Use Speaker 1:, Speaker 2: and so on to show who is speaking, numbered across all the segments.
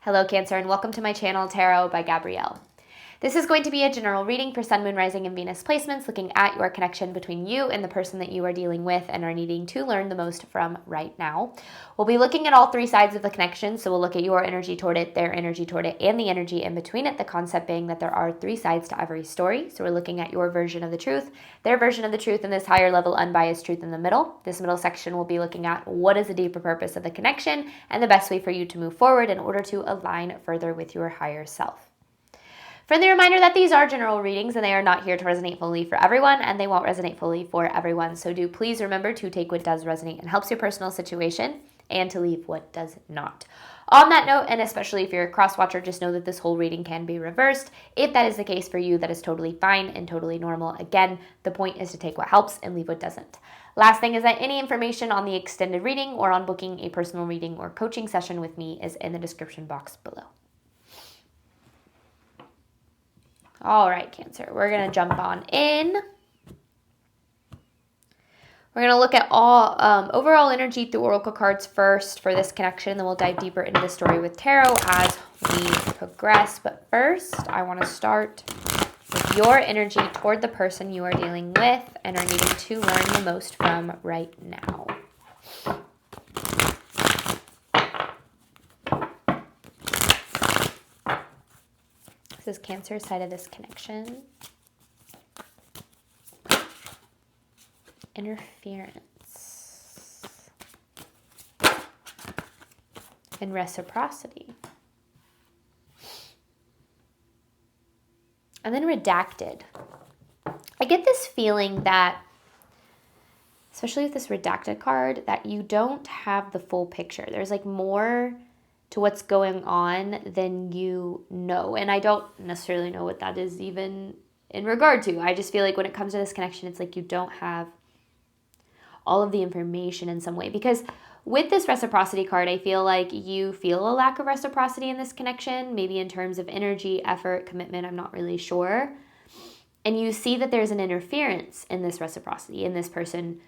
Speaker 1: Hello Cancer, and welcome to my channel Tarot by Gabrielle. This is going to be a general reading for Sun, Moon, Rising, and Venus placements, looking at your connection between you and the person that you are dealing with and are needing to learn the most from right now. We'll be looking at all three sides of the connection, so we'll look at your energy toward it, their energy toward it, and the energy in between it, the concept being that there are three sides to every story. So we're looking at your version of the truth, their version of the truth, and this higher level unbiased truth in the middle. This middle section will be looking at what is the deeper purpose of the connection and the best way for you to move forward in order to align further with your higher self. Friendly reminder that these are general readings and they are not here to resonate fully for everyone, and they won't resonate fully for everyone. So do please remember to take what does resonate and helps your personal situation and to leave what does not. On that note, and especially if you're a cross-watcher, just know that this whole reading can be reversed. If that is the case for you, that is totally fine and totally normal. Again, the point is to take what helps and leave what doesn't. Last thing is that any information on the extended reading or on booking a personal reading or coaching session with me is in the description box below. All right, Cancer, we're going to jump on in. We're going to look at all overall energy through oracle cards first for this connection, and then we'll dive deeper into the story with tarot as we progress. But first, I want to start with your energy toward the person you are dealing with and are needing to learn the most from right now. This is Cancer's side of this connection. Interference and reciprocity. And then redacted. I get this feeling that, especially with this redacted card, that you don't have the full picture. There's like more to what's going on than you know. And I don't necessarily know what that is even in regard to. I just feel like when it comes to this connection, it's like you don't have all of the information in some way. Because with this reciprocity card, I feel like you feel a lack of reciprocity in this connection, maybe in terms of energy, effort, commitment, I'm not really sure. And you see that there's an interference in this reciprocity, in this person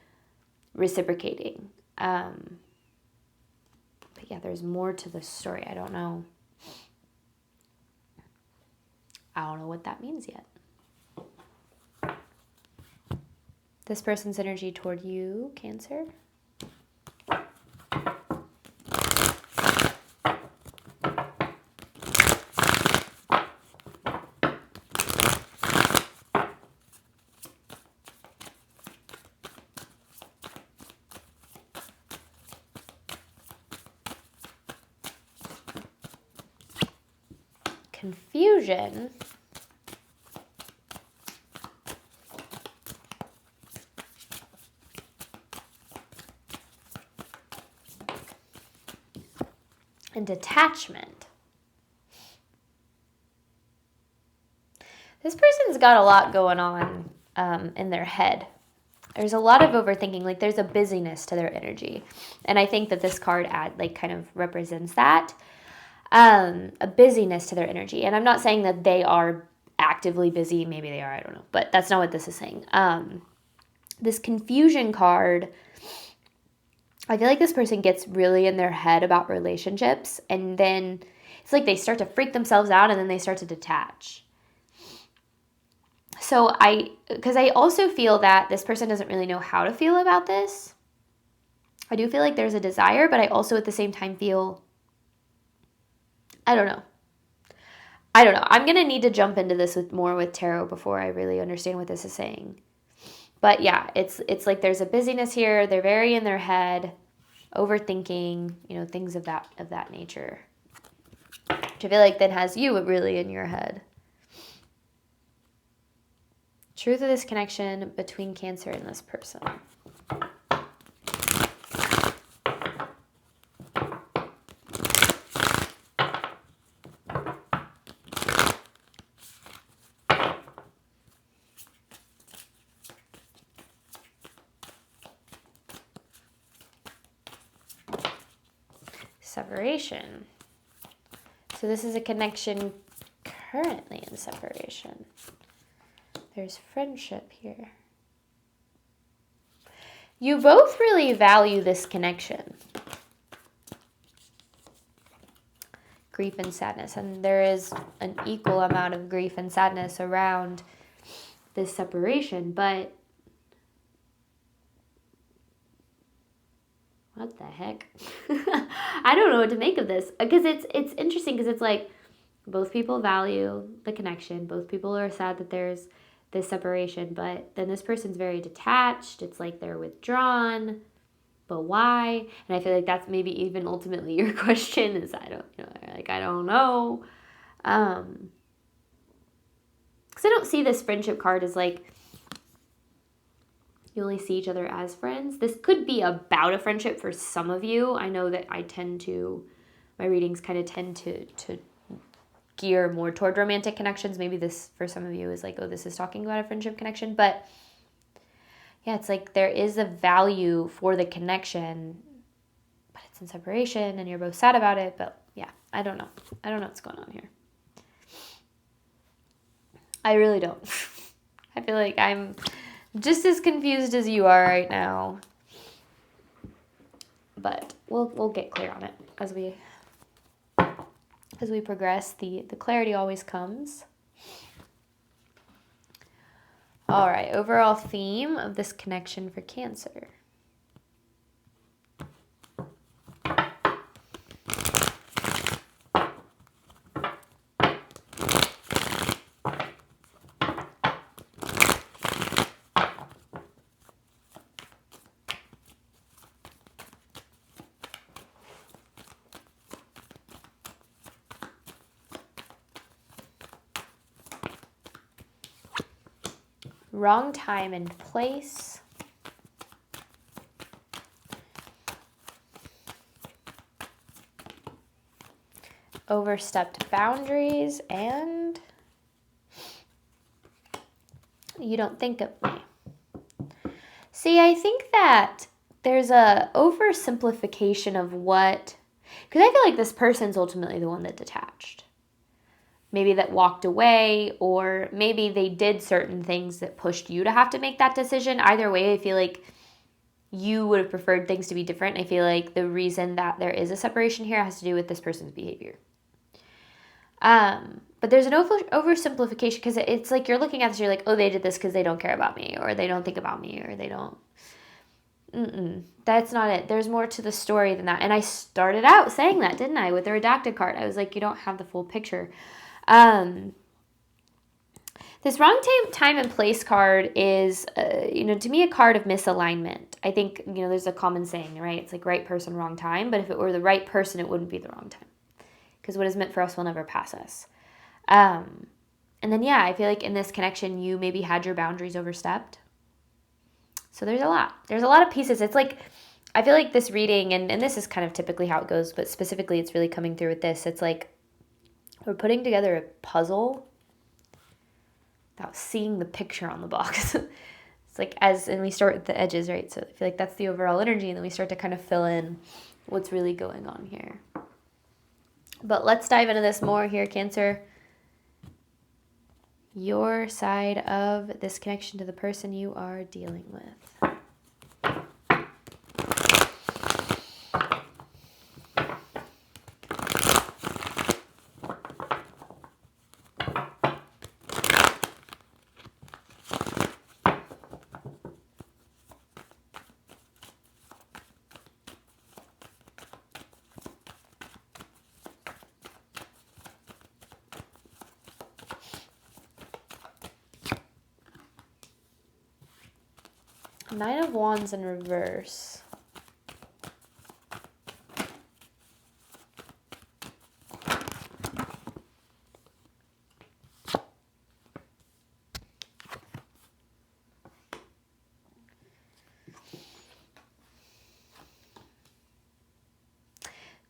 Speaker 1: reciprocating. But yeah, there's more to the story. I don't know what that means yet. This person's energy toward you, Cancer. Confusion. And detachment. This person's got a lot going on in their head. There's a lot of overthinking. Like there's a busyness to their energy, and I think that this card kind of represents that. A busyness to their energy. And I'm not saying that they are actively busy. Maybe they are, I don't know. But that's not what this is saying. This confusion card, I feel like this person gets really in their head about relationships. And then it's like they start to freak themselves out and then they start to detach. So because I also feel that this person doesn't really know how to feel about this. I do feel like there's a desire, but I also at the same time feel I don't know. I'm going to need to jump into this more with tarot before I really understand what this is saying. But yeah, it's like there's a busyness here. They're very in their head, overthinking, things of that nature. Which I feel like then has you really in your head. Truth of this connection between Cancer and this person. Separation. So this is a connection currently in separation. There's friendship here. You both really value this connection. grief and sadness. And there is an equal amount of grief and sadness around this separation, but what the heck? I don't know what to make of this, because it's interesting, because it's like both people value the connection. Both people are sad that there's this separation, but then this person's very detached. It's like they're withdrawn, but why? And I feel like that's maybe even ultimately your question is, I don't know. Because I don't see this friendship card as like you only see each other as friends. This could be about a friendship for some of you. I know that my readings kind of tend to gear more toward romantic connections. Maybe this for some of you is like, oh, this is talking about a friendship connection. But yeah, it's like there is a value for the connection, but it's in separation and you're both sad about it. But yeah, I don't know. I don't know what's going on here. I really don't. I feel like I'm just as confused as you are right now. But we'll get clear on it as we progress. The clarity always comes. All right, overall theme of this connection for Cancer. Wrong time and place. Overstepped boundaries, and you don't think of me. See, I think that there's a oversimplification of what, because I feel like this person's ultimately the one that detached. Maybe that walked away, or maybe they did certain things that pushed you to have to make that decision. Either way, I feel like you would have preferred things to be different. I feel like the reason that there is a separation here has to do with this person's behavior. But there's an oversimplification, because it's like you're looking at this, you're like, oh, they did this because they don't care about me, or they don't think about me, or they don't. That's not it. There's more to the story than that. And I started out saying that, didn't I, with the redacted card? I was like, you don't have the full picture. This wrong time and place card is, to me, a card of misalignment. I think, there's a common saying, right? It's like right person, wrong time. But if it were the right person, it wouldn't be the wrong time, because what is meant for us will never pass us. And then, yeah, I feel like in this connection, you maybe had your boundaries overstepped. So there's a lot of pieces. It's like, I feel like this reading, and this is kind of typically how it goes, but specifically it's really coming through with this. It's like we're putting together a puzzle without seeing the picture on the box. It's like and we start with the edges, right? So I feel like that's the overall energy, and then we start to kind of fill in what's really going on here. But let's dive into this more here, Cancer. Your side of this connection to the person you are dealing with. Nine of Wands in reverse.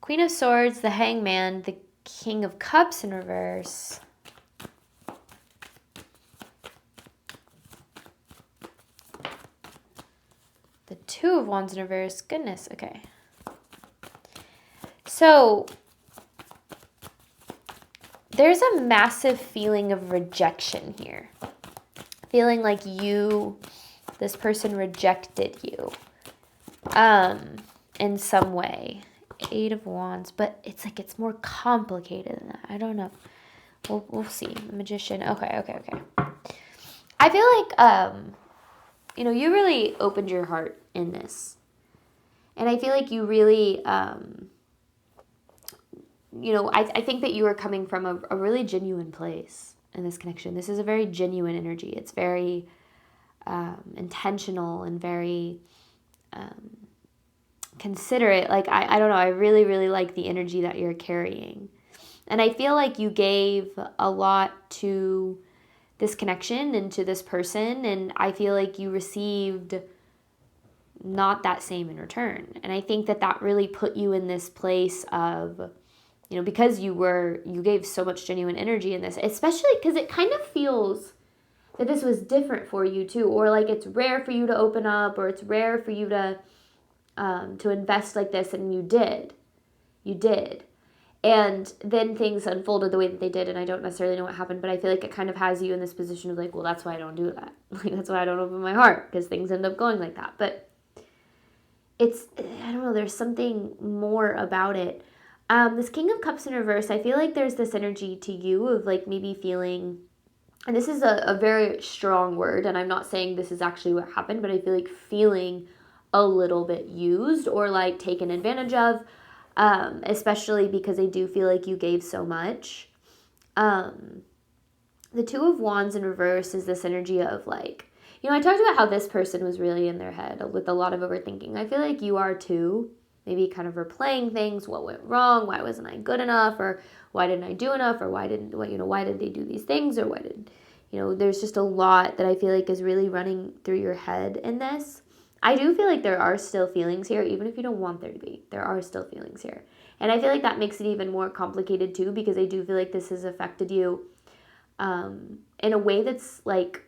Speaker 1: Queen of Swords, the Hangman, the King of Cups in reverse. The Two of Wands in reverse. Goodness, okay. So there's a massive feeling of rejection here. Feeling like this person rejected you in some way. Eight of Wands, but it's like it's more complicated than that. I don't know. We'll see. The Magician. Okay. I feel like you really opened your heart in this. And I feel like you really I think that you are coming from a really genuine place in this connection. This is a very genuine energy. It's very intentional and very considerate. Like, I don't know. I really, really like the energy that you're carrying. And I feel like you gave a lot to this connection and to this person. And I feel like you received not that same in return. And I think that really put you in this place of, because you gave so much genuine energy in this, especially because it kind of feels that this was different for you too, or like it's rare for you to open up, or it's rare for you to invest like this, and you did. And then things unfolded the way that they did, and I don't necessarily know what happened, but I feel like it kind of has you in this position of like, well, that's why I don't do that. Like, that's why I don't open my heart, because things end up going like that. But I don't know, there's something more about it. This King of Cups in reverse, I feel like there's this energy to you of like maybe feeling, and this is a very strong word, and I'm not saying this is actually what happened, but I feel like feeling a little bit used or like taken advantage of, especially because I do feel like you gave so much. The Two of Wands in reverse is this energy of like, I talked about how this person was really in their head with a lot of overthinking. I feel like you are too. Maybe kind of replaying things. What went wrong? Why wasn't I good enough? Or why didn't I do enough? Or why did they do these things? Or why did, there's just a lot that I feel like is really running through your head in this. I do feel like there are still feelings here, even if you don't want there to be. There are still feelings here. And I feel like that makes it even more complicated too, because I do feel like this has affected you in a way that's like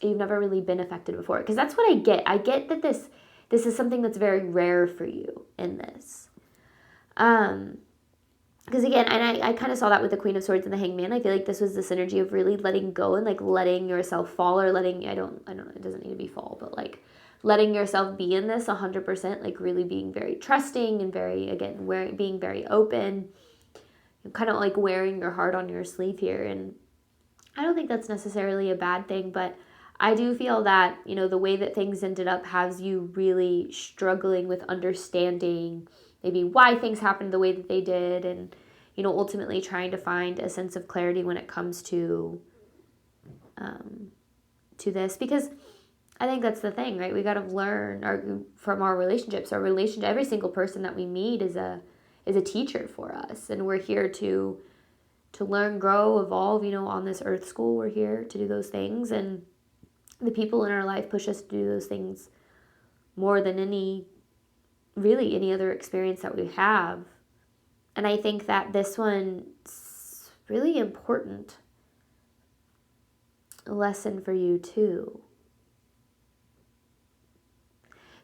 Speaker 1: you've never really been affected before. Because that's what I get. I get that this is something that's very rare for you in this. Because again, and I kind of saw that with the Queen of Swords and the Hangman. I feel like this was this energy of really letting go and like letting yourself fall, or I don't know, it doesn't need to be fall, but like letting yourself be in this 100%, like really being very trusting and very, again, being very open, kind of like wearing your heart on your sleeve here. And I don't think that's necessarily a bad thing, but I do feel that, the way that things ended up has you really struggling with understanding maybe why things happened the way that they did, and, ultimately trying to find a sense of clarity when it comes to this, because I think that's the thing, right? We got to learn from our relationships. Every single person that we meet is a teacher for us, and we're here to learn, grow, evolve. On this earth school, we're here to do those things, and the people in our life push us to do those things more than any other experience that we have. And I think that this one's really important lesson for you too.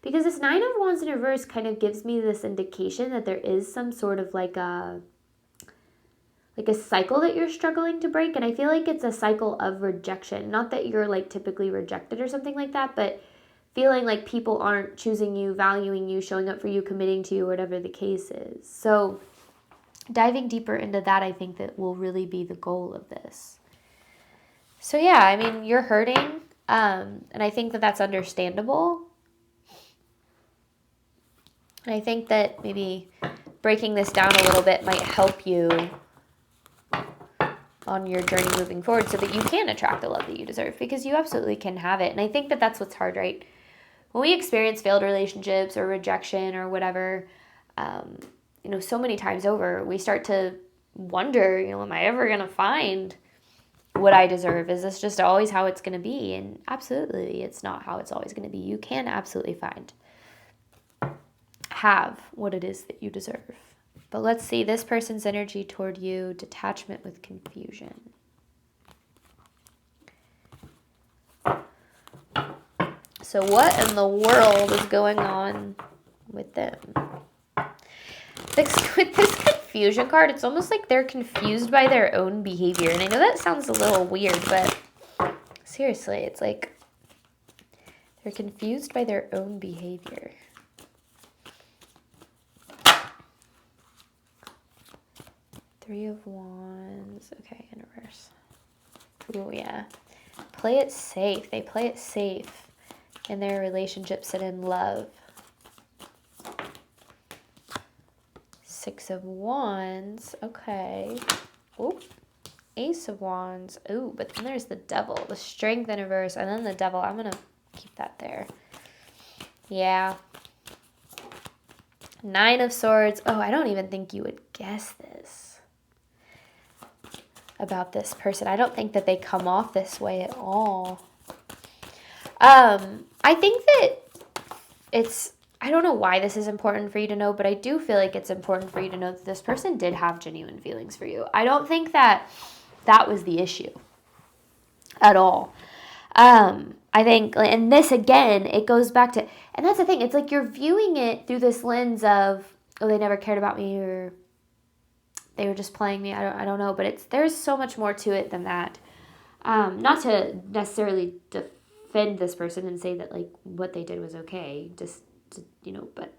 Speaker 1: Because this Nine of Wands in reverse kind of gives me this indication that there is some sort of like a cycle that you're struggling to break. And I feel like it's a cycle of rejection. Not that you're like typically rejected or something like that, but feeling like people aren't choosing you, valuing you, showing up for you, committing to you, whatever the case is. So diving deeper into that, I think that will really be the goal of this. So yeah, I mean, you're hurting, and I think that that's understandable. And I think that maybe breaking this down a little bit might help you on your journey moving forward, so that you can attract the love that you deserve, because you absolutely can have it. And I think that that's what's hard, right? When we experience failed relationships or rejection or whatever, so many times over, we start to wonder, am I ever going to find what I deserve? Is this just always how it's going to be? And absolutely, it's not how it's always going to be. You can absolutely have what it is that you deserve. But let's see, this person's energy toward you, detachment with confusion. So what in the world is going on with them? With this confusion card, it's almost like they're confused by their own behavior. And I know that sounds a little weird, but seriously, it's like they're confused by their own behavior. Three of Wands. Okay, in reverse. Ooh, yeah. Play it safe. They play it safe in their relationships and in love. Six of Wands. Okay. Ooh. Ace of Wands. Ooh, but then there's the Devil. The Strength in reverse. And then the Devil. I'm going to keep that there. Yeah. Nine of Swords. Oh, I don't even think you would guess this about this person. I don't think that they come off this way at all. I think that I don't know why this is important for you to know, but I do feel like it's important for you to know that this person did have genuine feelings for you. I don't think that was the issue at all. I think, and this again, it goes back to, and that's the thing, it's like you're viewing it through this lens of, oh, they never cared about me, or they were just playing me. I don't know, but there's so much more to it than that. Not to necessarily defend this person and say that like what they did was okay, just to, but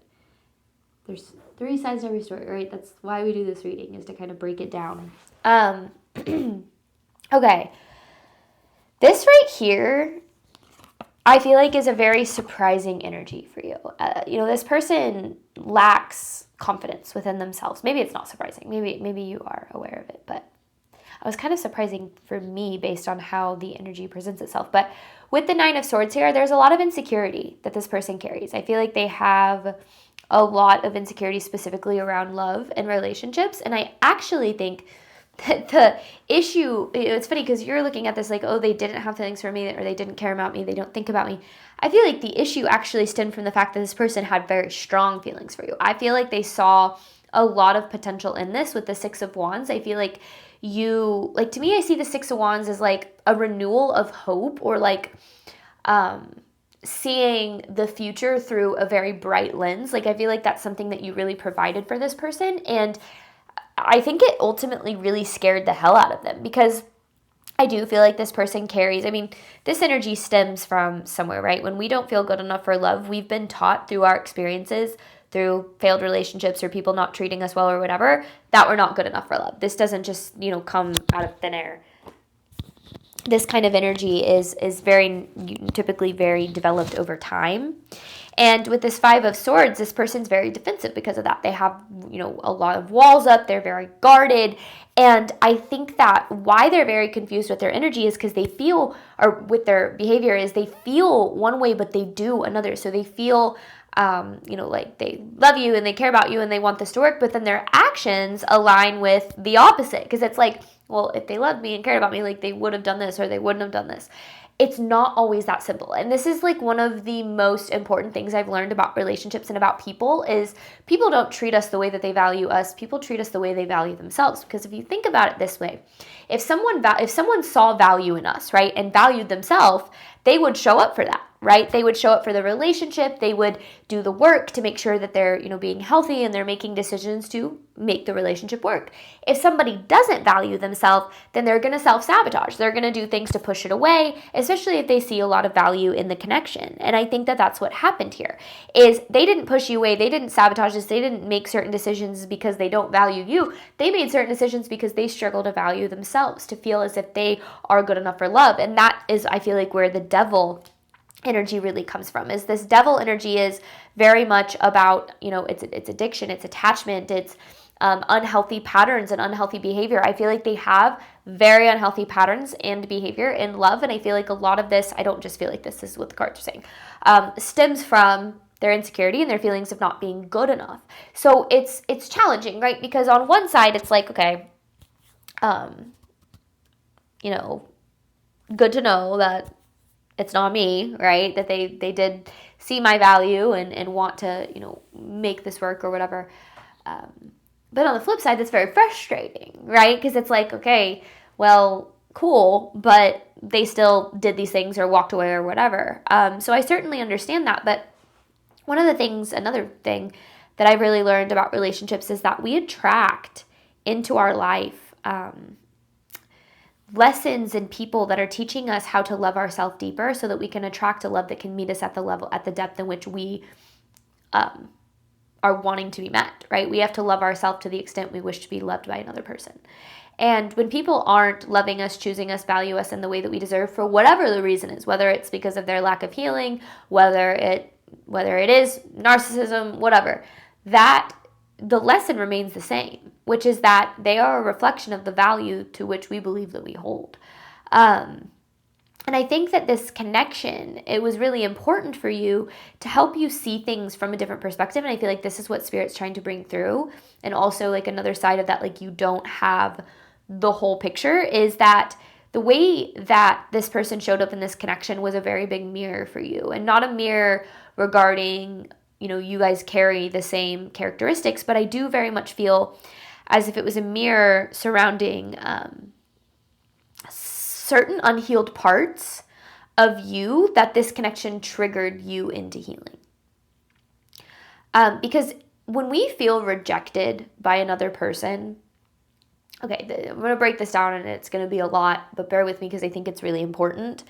Speaker 1: there's three sides to every story, right? That's why we do this reading, is to kind of break it down. Okay. This right here, I feel like is a very surprising energy for you. This person lacks confidence within themselves. Maybe it's not surprising. Maybe you are aware of it, but it was kind of surprising for me based on how the energy presents itself. But with the Nine of Swords here, there's a lot of insecurity that this person carries. I feel like they have a lot of insecurity specifically around love and relationships. And I actually think that the issue, it's funny because you're looking at this like, oh, they didn't have feelings for me, or they didn't care about me, they don't think about me. I feel like the issue actually stemmed from the fact that this person had very strong feelings for you. I feel like they saw a lot of potential in this with the Six of Wands. I feel like to me, I see the Six of Wands as like a renewal of hope, or like seeing the future through a very bright lens. Like I feel like that's something that you really provided for this person, and I think it ultimately really scared the hell out of them, because I do feel like this person carries, this energy stems from somewhere, right? When we don't feel good enough for love, we've been taught through our experiences, through failed relationships or people not treating us well or whatever, that we're not good enough for love. This doesn't just, come out of thin air. This kind of energy is very, typically very developed over time. And with this Five of Swords, this person's very defensive because of that. They have, a lot of walls up. They're very guarded. And I think that why they're very confused with their energy is because they feel, or with their behavior is they feel one way, but they do another. So they feel, like they love you and they care about you and they want this to work, but then their actions align with the opposite. Because it's like, well, if they loved me and cared about me, like they would have done this or they wouldn't have done this. It's not always that simple. And this is like one of the most important things I've learned about relationships and about people is people don't treat us the way that they value us. People treat us the way they value themselves. Because if you think about it this way, if someone saw value in us, right, and valued themselves, they would show up for that, right? They would show up for the relationship. They would do the work to make sure that they're, being healthy and they're making decisions to make the relationship work. If somebody doesn't value themselves, then they're going to self-sabotage. They're going to do things to push it away, especially if they see a lot of value in the connection. And I think that that's what happened here is they didn't push you away. They didn't sabotage this. They didn't make certain decisions because they don't value you. They made certain decisions because they struggle to value themselves, to feel as if they are good enough for love. And that is, I feel like, where the Devil energy really comes from. Is this Devil energy is very much about, it's addiction, it's attachment, it's unhealthy patterns and unhealthy behavior. I feel like they have very unhealthy patterns and behavior in love, and I feel like a lot of this, I don't just feel like this is what the cards are saying, stems from their insecurity and their feelings of not being good enough. So it's challenging, right? Because on one side, it's like, okay, good to know that it's not me, right? That they did see my value and want to, make this work or whatever. But on the flip side, that's very frustrating, right? Because it's like, okay, well, cool, but they still did these things or walked away or whatever. So I certainly understand that. But another thing that I've really learned about relationships is that we attract into our life lessons and people that are teaching us how to love ourselves deeper so that we can attract a love that can meet us at the depth in which we are wanting to be met, right? We have to love ourselves to the extent we wish to be loved by another person. And when people aren't loving us, choosing us, value us in the way that we deserve for whatever the reason is, whether it's because of their lack of healing, whether it is narcissism, whatever, that the lesson remains the same, which is that they are a reflection of the value to which we believe that we hold. And I think that this connection, it was really important for you to help you see things from a different perspective. And I feel like this is what Spirit's trying to bring through. And also like another side of that, like you don't have the whole picture, is that the way that this person showed up in this connection was a very big mirror for you. And not a mirror regarding, you guys carry the same characteristics, but I do very much feel as if it was a mirror surrounding certain unhealed parts of you that this connection triggered you into healing. Because when we feel rejected by another person, okay, I'm going to break this down and it's going to be a lot, but bear with me because I think it's really important.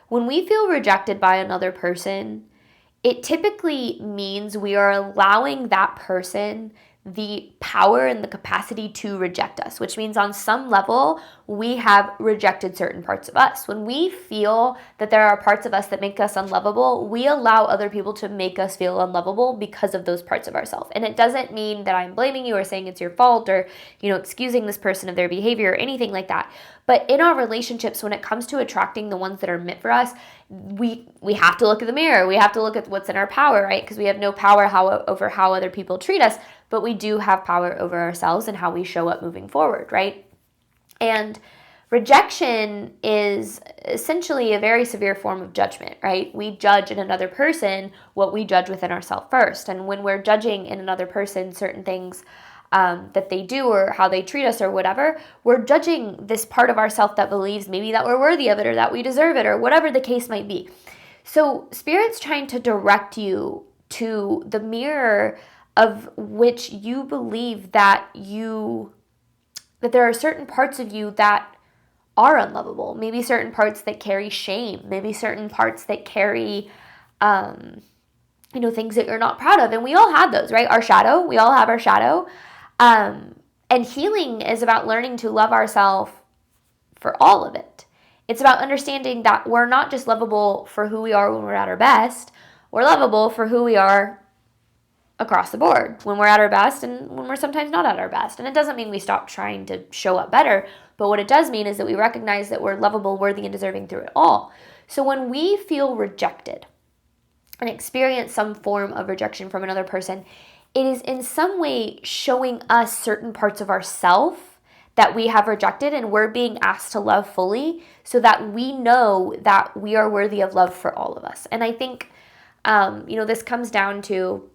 Speaker 1: When we feel rejected by another person, it typically means we are allowing that person the power and the capacity to reject us, which means on some level, we have rejected certain parts of us. When we feel that there are parts of us that make us unlovable, we allow other people to make us feel unlovable because of those parts of ourselves. And it doesn't mean that I'm blaming you or saying it's your fault or, excusing this person of their behavior or anything like that. But in our relationships, when it comes to attracting the ones that are meant for us, we have to look at the mirror. We have to look at what's in our power, right? Because we have no power over how other people treat us, but we do have power over ourselves and how we show up moving forward, right? And rejection is essentially a very severe form of judgment, right? We judge in another person what we judge within ourselves first. And when we're judging in another person certain things that they do or how they treat us or whatever, we're judging this part of ourselves that believes maybe that we're worthy of it or that we deserve it or whatever the case might be. So Spirit's trying to direct you to the mirror of which you believe that there are certain parts of you that are unlovable, maybe certain parts that carry shame, maybe certain parts that carry things that you're not proud of. And we all have those, right? Our shadow, we all have our shadow. And healing is about learning to love ourselves for all of it. It's about understanding that we're not just lovable for who we are when we're at our best. We're lovable for who we are across the board, when we're at our best and when we're sometimes not at our best. And it doesn't mean we stop trying to show up better, but what it does mean is that we recognize that we're lovable, worthy, and deserving through it all. So when we feel rejected and experience some form of rejection from another person, it is in some way showing us certain parts of ourselves that we have rejected and we're being asked to love fully so that we know that we are worthy of love for all of us. And I think, this comes down to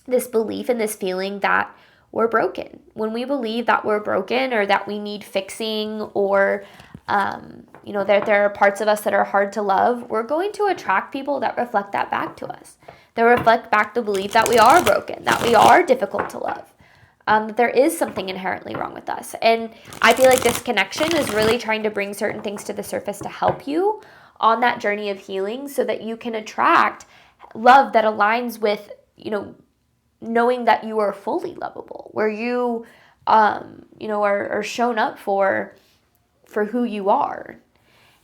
Speaker 1: this belief and this feeling that we're broken. When we believe that we're broken or that we need fixing or, that there are parts of us that are hard to love, we're going to attract people that reflect that back to us. That reflect back the belief that we are broken, that we are difficult to love, that there is something inherently wrong with us. And I feel like this connection is really trying to bring certain things to the surface to help you on that journey of healing so that you can attract love that aligns with, knowing that you are fully lovable, where you, are shown up for who you are.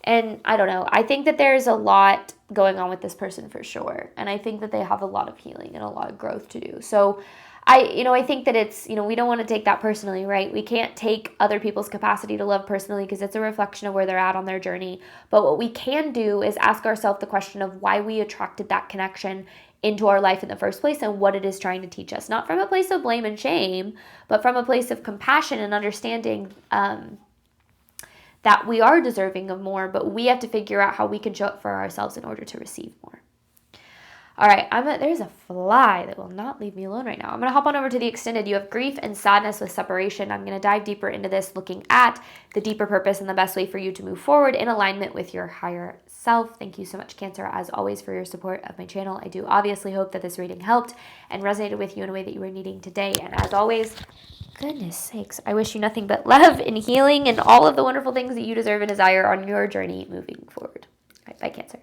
Speaker 1: And I don't know, I think that there's a lot going on with this person for sure. And I think that they have a lot of healing and a lot of growth to do. So I think that it's, we don't want to take that personally, right? We can't take other people's capacity to love personally because it's a reflection of where they're at on their journey. But what we can do is ask ourselves the question of why we attracted that connection into our life in the first place and what it is trying to teach us. Not from a place of blame and shame, but from a place of compassion and understanding that we are deserving of more, but we have to figure out how we can show up for ourselves in order to receive more. All right, there's a fly that will not leave me alone right now. I'm going to hop on over to the extended. You have grief and sadness with separation. I'm going to dive deeper into this, looking at the deeper purpose and the best way for you to move forward in alignment with your higher self. Thank you so much, Cancer, as always, for your support of my channel. I do obviously hope that this reading helped and resonated with you in a way that you were needing today. And as always, goodness sakes, I wish you nothing but love and healing and all of the wonderful things that you deserve and desire on your journey moving forward. All right, bye, Cancer.